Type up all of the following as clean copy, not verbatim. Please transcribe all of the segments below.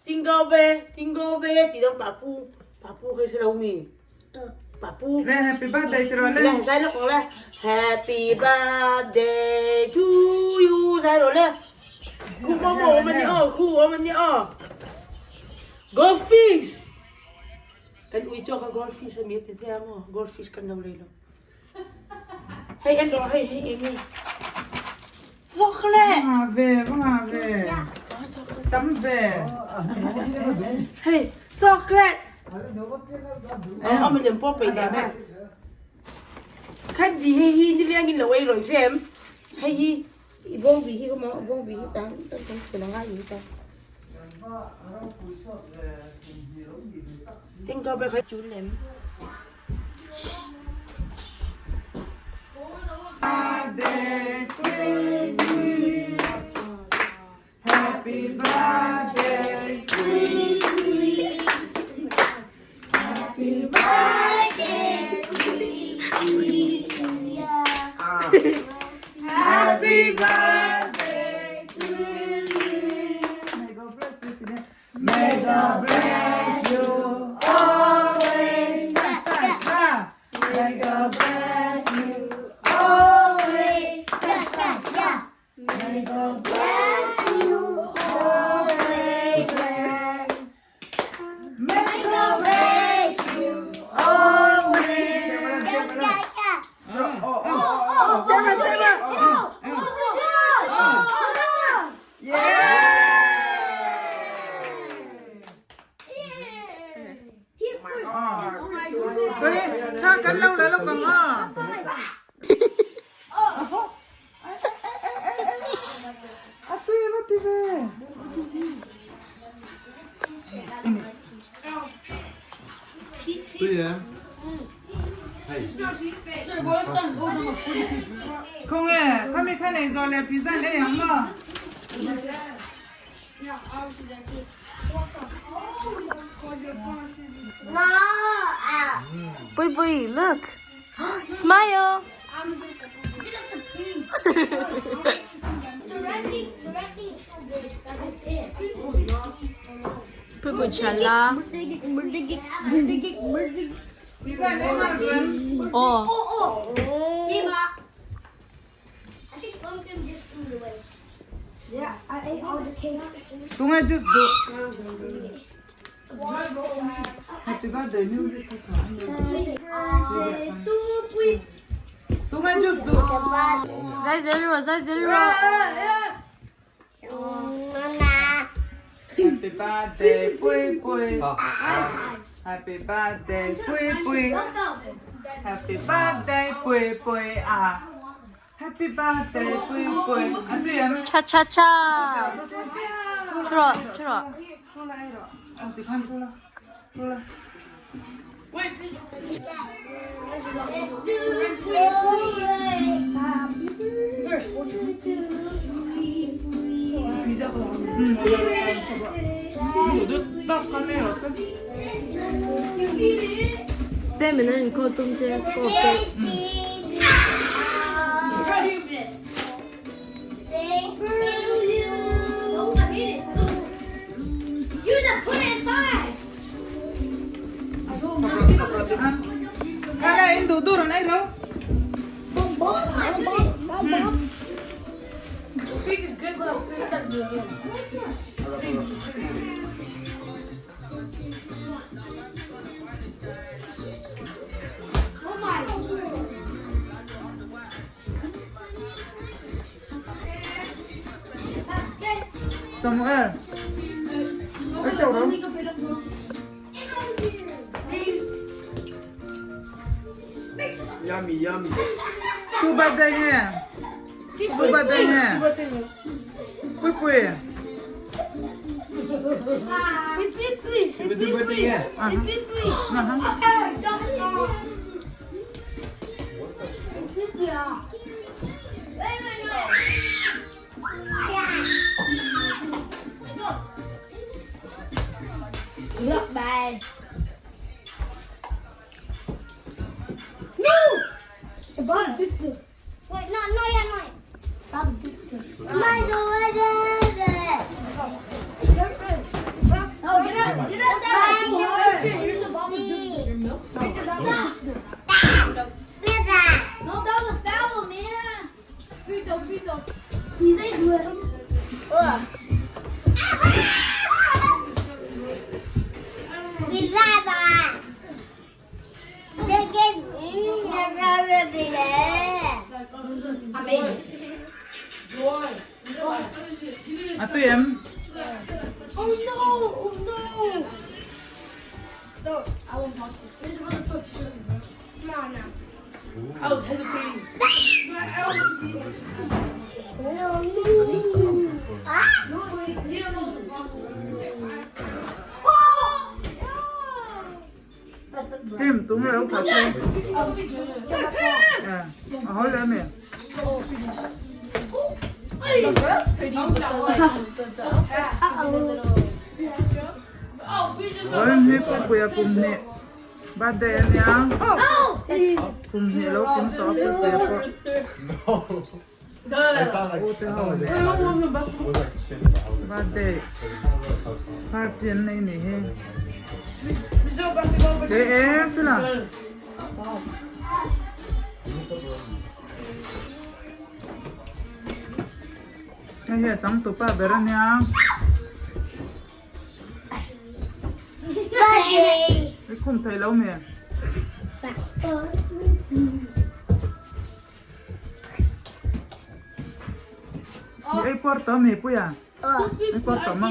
Jingle bell thì đâu bà pu hay sao đâu mì bà pu lên happy birthday cho rồi này lên đây nó còn đây Happy birthday to you đây rồi lên khu có mồ mình nhớ khu mình nhớ goldfish kan ui cho cái goldfish mi thì thế mà goldfish kan đâu lấy đâu hay anh rồi hay em đi chocolate vâng à về tắm về hey chocolate mình làm bóp vậy nè khách gì hay hi đi lên là quay rồi xem hay hi bông vì hi có món bông vì hi tán cái là ngay gì ta tiếng câu bé khách chú lem birthday to you. Happy birthday to you. Happy birthday to you. Happy birthday to you. May God bless you today. May God bless you always. Ta ta ta. May God bless you always. Ta ta ta. May God bless you always. May God bless you always. Tôi sao cắn lâu là lâu còn à? Tôi về. Không nghe, không biết cái này rồi là pizza này không mà. Puipuia, look. Smile. Puipuia chala. Pizza này ngon hơn. Oh. Yeah, I ate all the cakes. Đúng rồi, just do. Happy birthday music cho anh. Đúng rồi, just do. Zai zero, zai zero. Happy birthday, Puipuia. Happy birthday, Puipuia. Happy birthday, Puipuia. Happy birthday, Puipuia. Anh đi em. Cha cha cha. Chura, chura. Anh đi khăn chula. Chula. 빼면은 그거 좀 이제 그거 빼. Cái này anh đủ đủ rồi này đâu? Samuel. Ở đâu đó? Yummy. Tu birthday nha. Tu birthday nha. Puipuia. Happy birthday nha. Look, bye. The bottom is good. Wait, no, yeah, no. Bottom is good. My God, Pizza ba? Chicken. Atu em. Oh no! Oh no! No, I won't talk to you. Come on now. I was hesitating. No, no. Ah! Tim, tụi mày đâu phải xem. À, hỏi lại mẹ. Ôi, hi Puipuia cùng nè. Ba đè nha. Cùng nè lâu kiếm tỏ Puipuia po. I thought like, Ô, thế hậu it nè. was like shit about Ba đè. Phát triển này nè he. Để em phi là. Cái gì chẳng tụ ba bé ra nha. Cái không thấy lâu mẹ. Ai porta me Puia? Ai porta ma?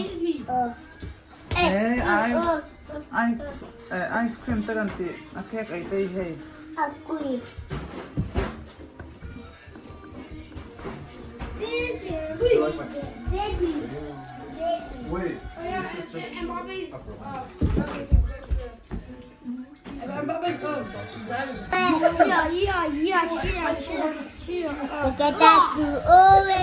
Ice cream taganti. A cake ay tay hey. Wait, And Bobby's. Yeah. Chill. Look at that blue over.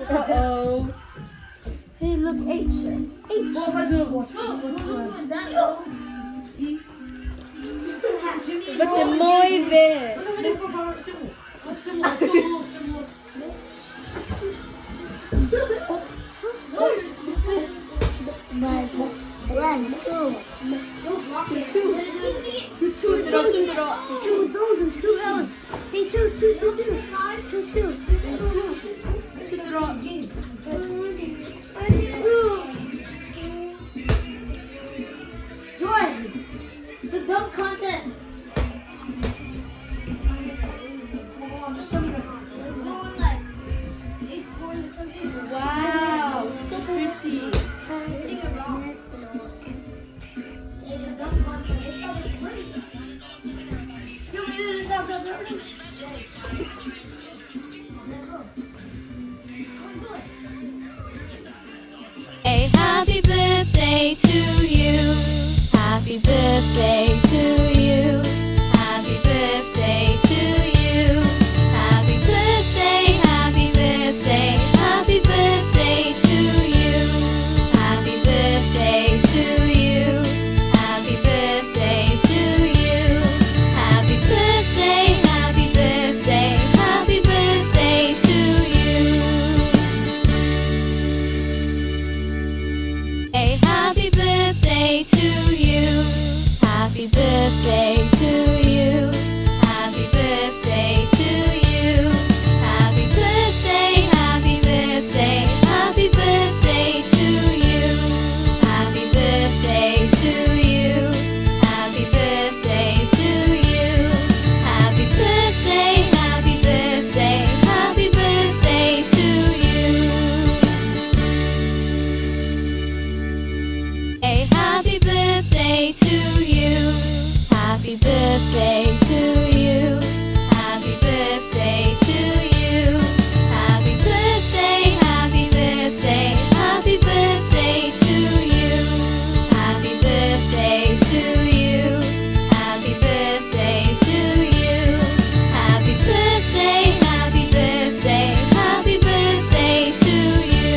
Uh-oh. Hey, look, H. But the muy bien. The dunk contest. Wow, so pretty. Hey, happy birthday to you. Happy birthday to you. Happy birthday to you. Happy birthday, happy birthday, happy birthday to you. Happy birthday to you. Happy birthday to you. Happy birthday, happy birthday, happy birthday to you. Hey, happy birthday to you. Happy birthday to you. Happy birthday to you. Happy birthday, happy birthday, happy birthday to you. Happy birthday to you. Happy birthday to you. Happy birthday, happy birthday, happy birthday to you. Hey, happy birthday to you. Happy birthday to you. Happy birthday to you. Happy birthday, happy birthday, happy birthday to you. Happy birthday to you. Happy birthday to you. Happy birthday, happy birthday, happy birthday to you.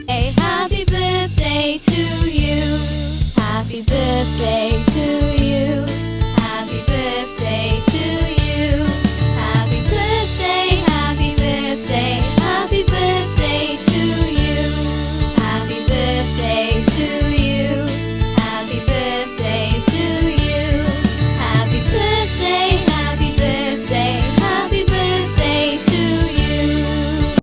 Hey, happy birthday to you. Happy birthday